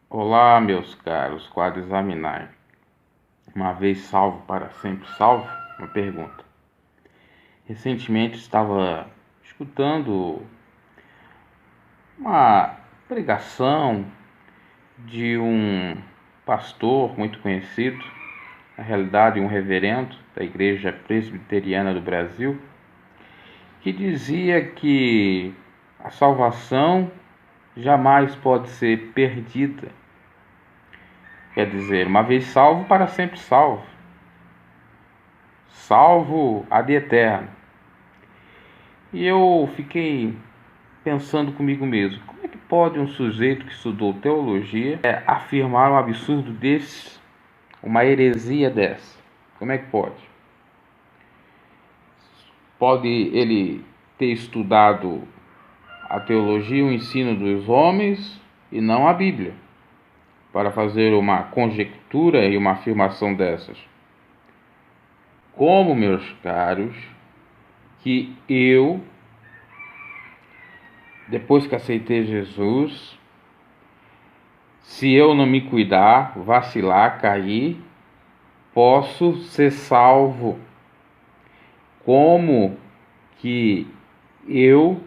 Olá, meus caros quadro-examinai. Uma vez salvo, para sempre salvo? Uma pergunta. Recentemente estava escutando uma pregação de um pastor muito conhecido, na realidade um reverendo da Igreja Presbiteriana do Brasil, que dizia que a salvação jamais pode ser perdida. Quer dizer, uma vez salvo, para sempre salvo. Salvo ad eterno. E eu fiquei pensando comigo mesmo, como é que pode um sujeito que estudou teologia afirmar um absurdo desse, uma heresia dessa? Como é que pode? Pode ele ter estudado a teologia, o ensino dos homens e não a Bíblia, para fazer uma conjectura e uma afirmação dessas. Como, meus caros, que eu, depois que aceitei Jesus, se eu não me cuidar, vacilar, cair, posso ser salvo? Como que eu,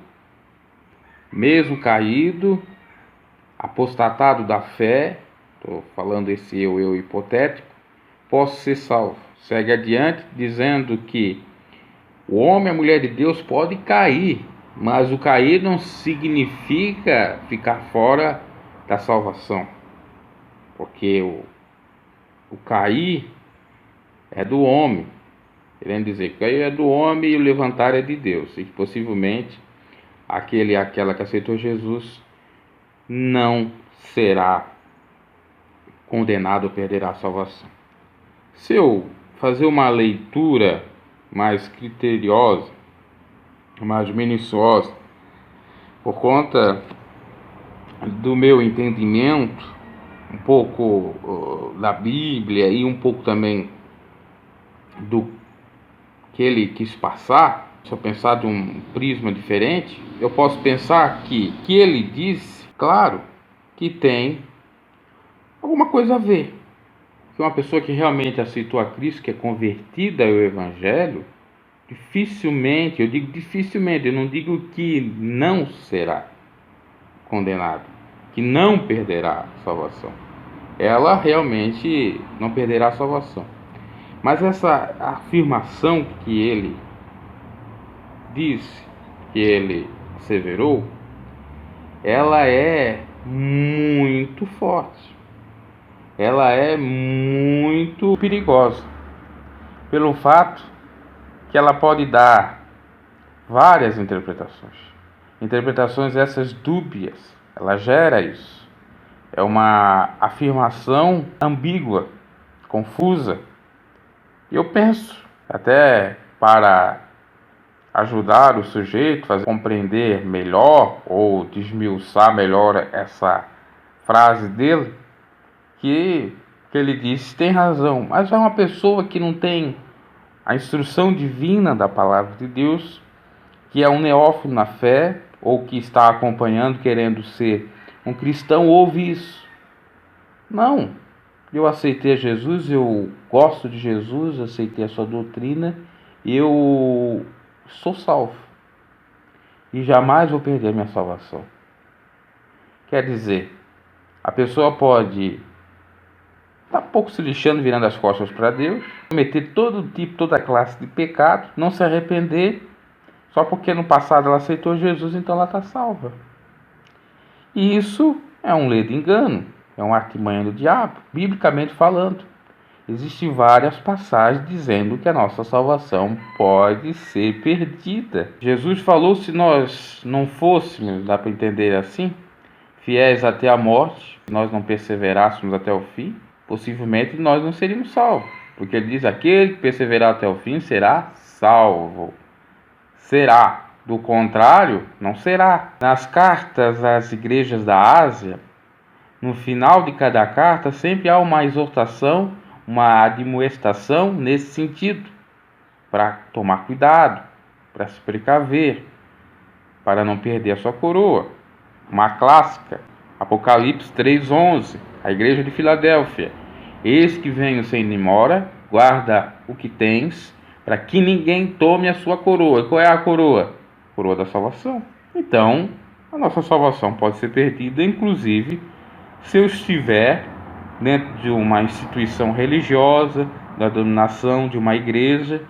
mesmo caído, apostatado da fé, estou falando esse eu hipotético, posso ser salvo? Segue adiante dizendo que o homem e a mulher de Deus podem cair, mas o cair não significa ficar fora da salvação, porque o cair é do homem, querendo dizer que o cair é do homem e o levantar é de Deus, e que possivelmente aquele e aquela que aceitou Jesus não será condenado ou perderá a salvação. Se eu fazer uma leitura mais criteriosa, mais minuciosa, por conta do meu entendimento, um pouco da Bíblia e um pouco também do que ele quis passar, se eu pensar de um prisma diferente, eu posso pensar que ele disse, claro, que tem alguma coisa a ver. Que uma pessoa que realmente aceitou a Cristo, que é convertida ao Evangelho, dificilmente, eu digo dificilmente, eu não digo que não será condenado, que não perderá a salvação. Ela realmente não perderá a salvação. Mas essa afirmação que ele disse, que ele asseverou, ela é muito forte. Ela é muito perigosa, pelo fato que ela pode dar várias interpretações. Interpretações essas dúbias, ela gera isso. É uma afirmação ambígua, confusa. E eu penso, até para ajudar o sujeito a compreender melhor ou desmiuçar melhor essa frase dele, que ele disse tem razão, mas é uma pessoa que não tem a instrução divina da palavra de Deus, que é um neófito na fé, ou que está acompanhando, querendo ser um cristão, ouve isso. Não, eu aceitei Jesus, eu gosto de Jesus, aceitei a sua doutrina, eu sou salvo e jamais vou perder a minha salvação. Quer dizer, a pessoa pode estar pouco se lixando, virando as costas para Deus, cometer todo tipo, toda classe de pecado, não se arrepender, só porque no passado ela aceitou Jesus, então ela está salva. E isso é um ledo engano, é uma artimanha do diabo, biblicamente falando. Existem várias passagens dizendo que a nossa salvação pode ser perdida. Jesus falou, se nós não fôssemos, dá para entender assim, fiéis até a morte, se nós não perseverássemos até o fim, possivelmente nós não seríamos salvos. Porque ele diz, aquele que perseverar até o fim será salvo. Será. Do contrário, não será. Nas cartas às igrejas da Ásia, no final de cada carta, sempre há uma exortação, uma admoestação nesse sentido, para tomar cuidado, para se precaver, para não perder a sua coroa. Uma clássica, Apocalipse 3:11, a igreja de Filadélfia: eis que venho sem demora, guarda o que tens, para que ninguém tome a sua coroa. Qual é a coroa? Coroa da salvação. Então, a nossa salvação pode ser perdida, inclusive, se eu estiver dentro de uma instituição religiosa, da dominação de uma igreja,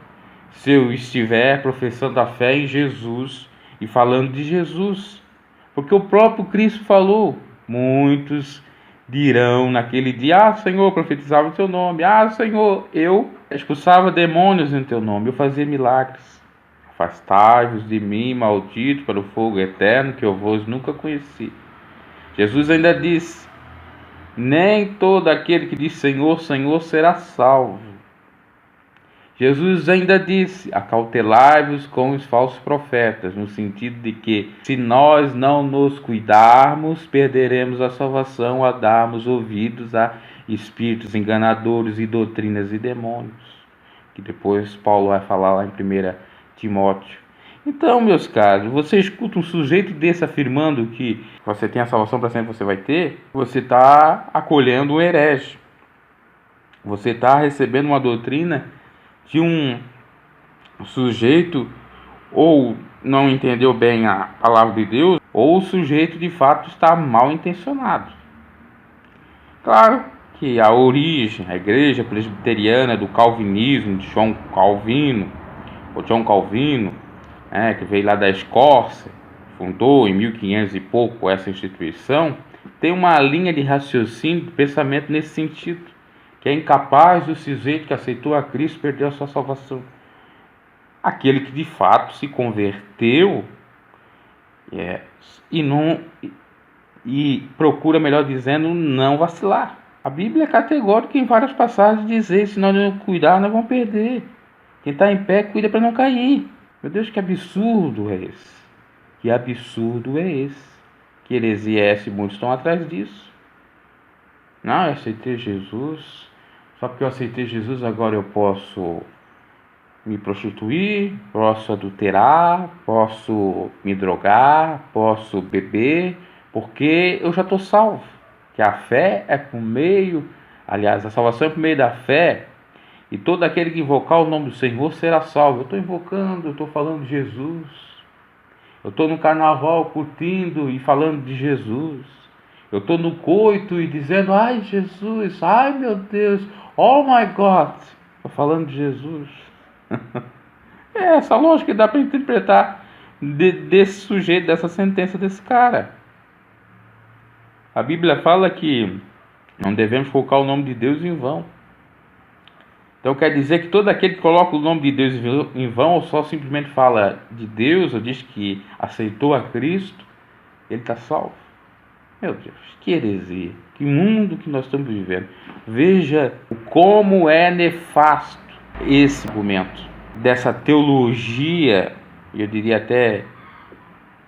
se eu estiver professando a fé em Jesus e falando de Jesus. Porque o próprio Cristo falou: muitos dirão naquele dia: ah, Senhor, profetizava em teu nome. Ah, Senhor, eu expulsava demônios em teu nome, eu fazia milagres. Afastai-vos de mim, maldito, para o fogo eterno, que eu vos nunca conheci. Jesus ainda disse: nem todo aquele que diz Senhor, Senhor será salvo. Jesus ainda disse: acautelai-vos com os falsos profetas, no sentido de que, se nós não nos cuidarmos, perderemos a salvação a darmos ouvidos a espíritos enganadores e doutrinas e demônios, que depois Paulo vai falar lá em 1 Timóteo. Então, meus caros, você escuta um sujeito desse afirmando que você tem a salvação para sempre, você vai ter, você está acolhendo um herege. Você está recebendo uma doutrina de um sujeito ou não entendeu bem a palavra de Deus, ou o sujeito de fato está mal intencionado. Claro que a origem, a igreja presbiteriana do calvinismo, de João Calvino, que veio lá da Escócia, fundou em 1500 e pouco essa instituição, tem uma linha de raciocínio, de pensamento nesse sentido, que é incapaz do sujeito que aceitou a Cristo perder a sua salvação. Aquele que de fato se converteu e procura, melhor dizendo, não vacilar. A Bíblia é categórica em várias passagens dizer: se nós não cuidar, nós vamos perder. Quem está em pé, cuida para não cair. Meu Deus, que absurdo é esse? Que absurdo é esse? Que heresia é essa? Muitos estão atrás disso. Não, eu aceitei Jesus. Só porque eu aceitei Jesus, agora eu posso me prostituir, posso adulterar, posso me drogar, posso beber, porque eu já estou salvo. Que a fé é por meio, aliás, a salvação é por meio da fé, e todo aquele que invocar o nome do Senhor será salvo. Eu estou invocando, eu estou falando de Jesus. Eu estou no carnaval curtindo e falando de Jesus. Eu estou no coito e dizendo: ai Jesus, ai meu Deus, oh my God. Estou falando de Jesus. É essa lógica que dá para interpretar desse sujeito, dessa sentença desse cara. A Bíblia fala que não devemos colocar o nome de Deus em vão. Então quer dizer que todo aquele que coloca o nome de Deus em vão, ou só simplesmente fala de Deus, ou diz que aceitou a Cristo, ele está salvo. Meu Deus, que heresia, que mundo que nós estamos vivendo. Veja como é nefasto esse argumento dessa teologia, eu diria até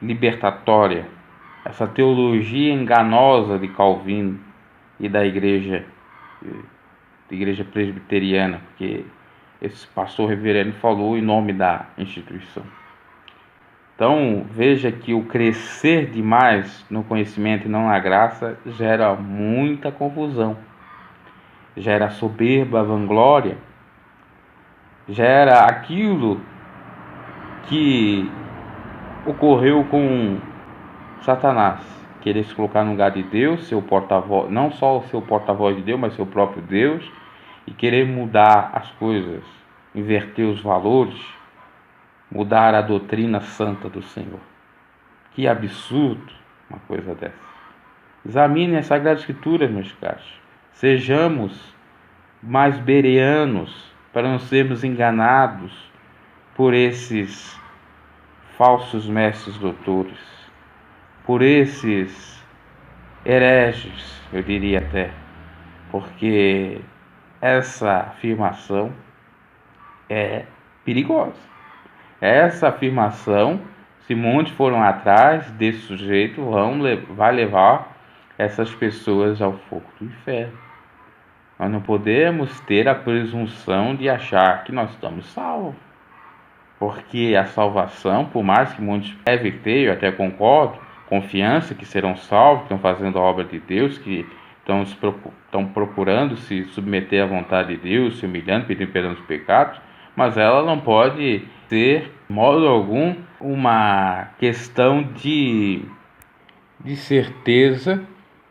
libertatória, essa teologia enganosa de Calvino e da igreja presbiteriana, porque esse pastor reverendo falou em nome da instituição. Então veja que o crescer demais no conhecimento e não na graça gera muita confusão, gera soberba, vanglória, gera aquilo que ocorreu com Satanás, querer se colocar no lugar de Deus, seu porta-voz, não só o seu porta-voz de Deus, mas seu próprio Deus, e querer mudar as coisas, inverter os valores, mudar a doutrina santa do Senhor. Que absurdo uma coisa dessa. Examinem as Sagradas Escrituras, meus caros. Sejamos mais bereanos, para não sermos enganados por esses falsos mestres doutores, por esses hereges, eu diria até, porque essa afirmação é perigosa. Essa afirmação, se muitos foram atrás desse sujeito, vai levar essas pessoas ao fogo do inferno. Nós não podemos ter a presunção de achar que nós estamos salvos, porque a salvação, por mais que muitos devem ter, eu até concordo confiança que serão salvos, que estão fazendo a obra de Deus, que estão procurando se submeter à vontade de Deus, se humilhando, pedindo perdão dos pecados, mas ela não pode ser, de modo algum, uma questão de certeza,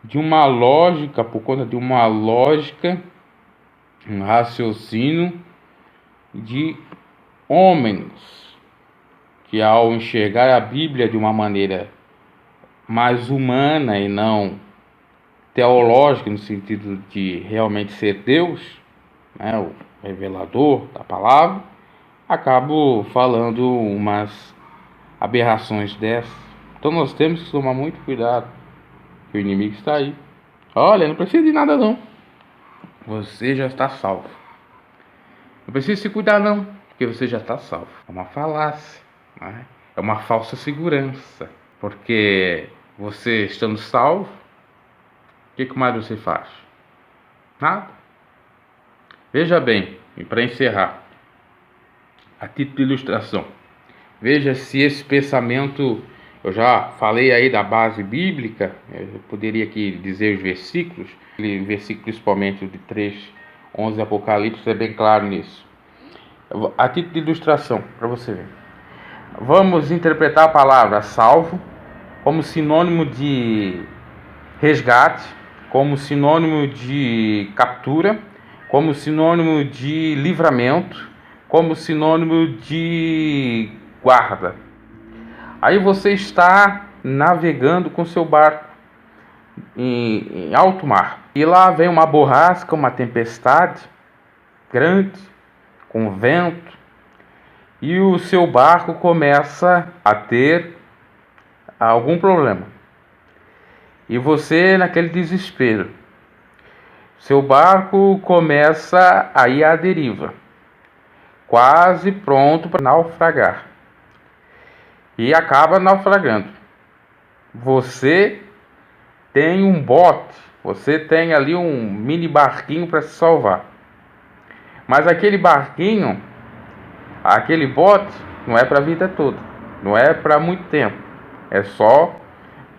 de uma lógica, por conta de uma lógica, um raciocínio de homens, que ao enxergar a Bíblia de uma maneira mais humana e não teológica, no sentido de realmente ser Deus, né, o revelador da palavra, acabo falando umas aberrações dessas. Então nós temos que tomar muito cuidado, que o inimigo está aí. Olha, não precisa de nada não, você já está salvo. Não precisa se cuidar não, porque você já está salvo. É uma falácia, né? É uma falsa segurança, porque você estando salvo, o que mais você faz? Nada. Veja bem, e para encerrar, a título de ilustração, veja se esse pensamento, eu já falei aí da base bíblica, eu poderia aqui dizer os versículos, o versículo principalmente de 3:11 de Apocalipse é bem claro nisso. A título de ilustração, para você ver. Vamos interpretar a palavra salvo como sinônimo de resgate, como sinônimo de captura, como sinônimo de livramento, como sinônimo de guarda. Aí você está navegando com seu barco em alto mar, e lá vem uma borrasca, uma tempestade grande, com vento, e o seu barco começa a ter algum problema. E você, naquele desespero, seu barco começa a ir à deriva, quase pronto para naufragar, e acaba naufragando. Você tem um bote, você tem ali um mini barquinho para se salvar, mas aquele barquinho, aquele bote, não é para a vida toda, não é para muito tempo, é só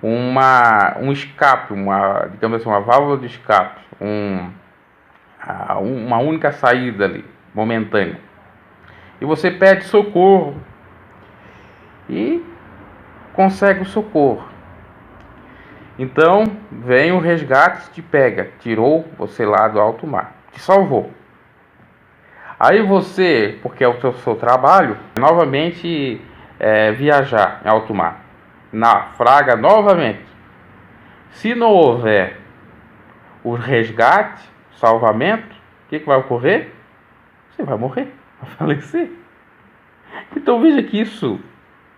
um escape, digamos assim, uma válvula de escape, uma única saída ali, momentânea. E você pede socorro e consegue o socorro. Então vem o resgate, te pega, tirou você lá do alto mar, te salvou. Aí você, porque é o seu trabalho, novamente viajar em alto mar, naufraga novamente. Se não houver o resgate, salvamento, o que vai ocorrer? Você vai morrer, vai falecer. Então veja que isso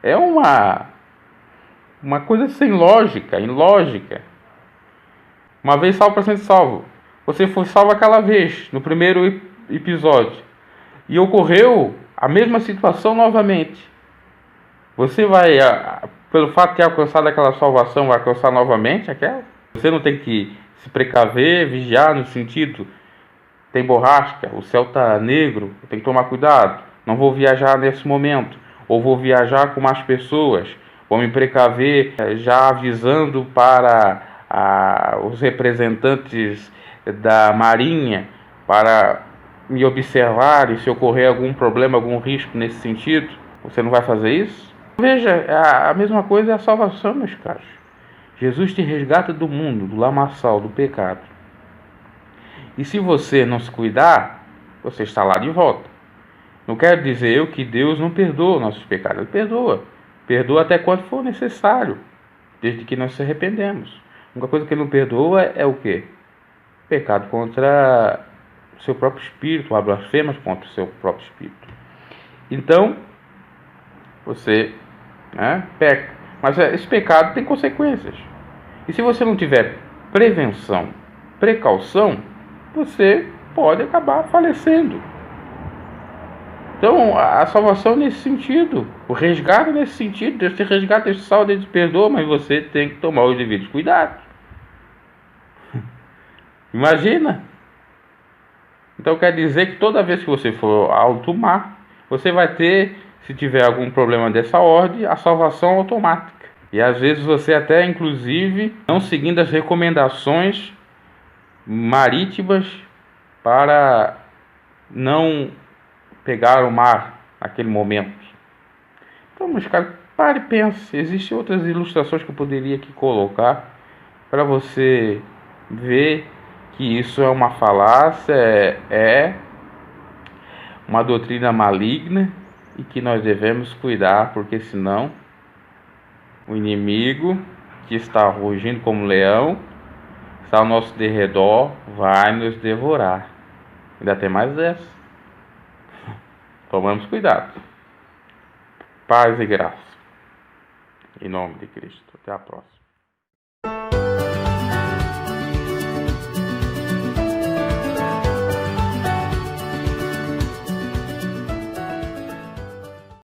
é uma coisa sem lógica, ilógica. Uma vez salvo para sempre salvo. Você foi salvo aquela vez, no primeiro episódio, e ocorreu a mesma situação novamente. Você vai, pelo fato de ter alcançado aquela salvação, vai alcançar novamente aquela? Você não tem que se precaver, vigiar no sentido, tem borrasca, o céu está negro, eu tenho que tomar cuidado, não vou viajar nesse momento, ou vou viajar com mais pessoas, vou me precaver já avisando para os representantes da Marinha para me observarem se ocorrer algum problema, algum risco nesse sentido. Você não vai fazer isso? Veja, a mesma coisa é a salvação, meus caros. Jesus te resgata do mundo, do lamaçal, do pecado. E se você não se cuidar, você está lá de volta. Não quero dizer eu que Deus não perdoa nossos pecados. Ele perdoa. Perdoa até quando for necessário, desde que nós se arrependemos. A única coisa que Ele não perdoa é o quê? Pecado contra o seu próprio espírito, blasfemas contra o seu próprio espírito. Então, você peca. Mas esse pecado tem consequências. E se você não tiver prevenção, precaução, você pode acabar falecendo. Então, a salvação nesse sentido, o resgate nesse sentido, Deus te resgata, Deus te salva, Deus te perdoa, mas você tem que tomar os devidos cuidados. Imagina! Então quer dizer que toda vez que você for ao alto mar, você vai ter, se tiver algum problema dessa ordem, a salvação automática. E às vezes você até, inclusive, não seguindo as recomendações marítimas para não pegar o mar naquele momento. Então, meus caros, pare e pense. Existem outras ilustrações que eu poderia aqui colocar para você ver que isso é uma falácia, é uma doutrina maligna e que nós devemos cuidar, porque senão o inimigo que está rugindo como leão está ao nosso derredor, vai nos devorar. Ainda tem mais essa. Tomamos cuidado. Paz e graça. Em nome de Cristo. Até a próxima.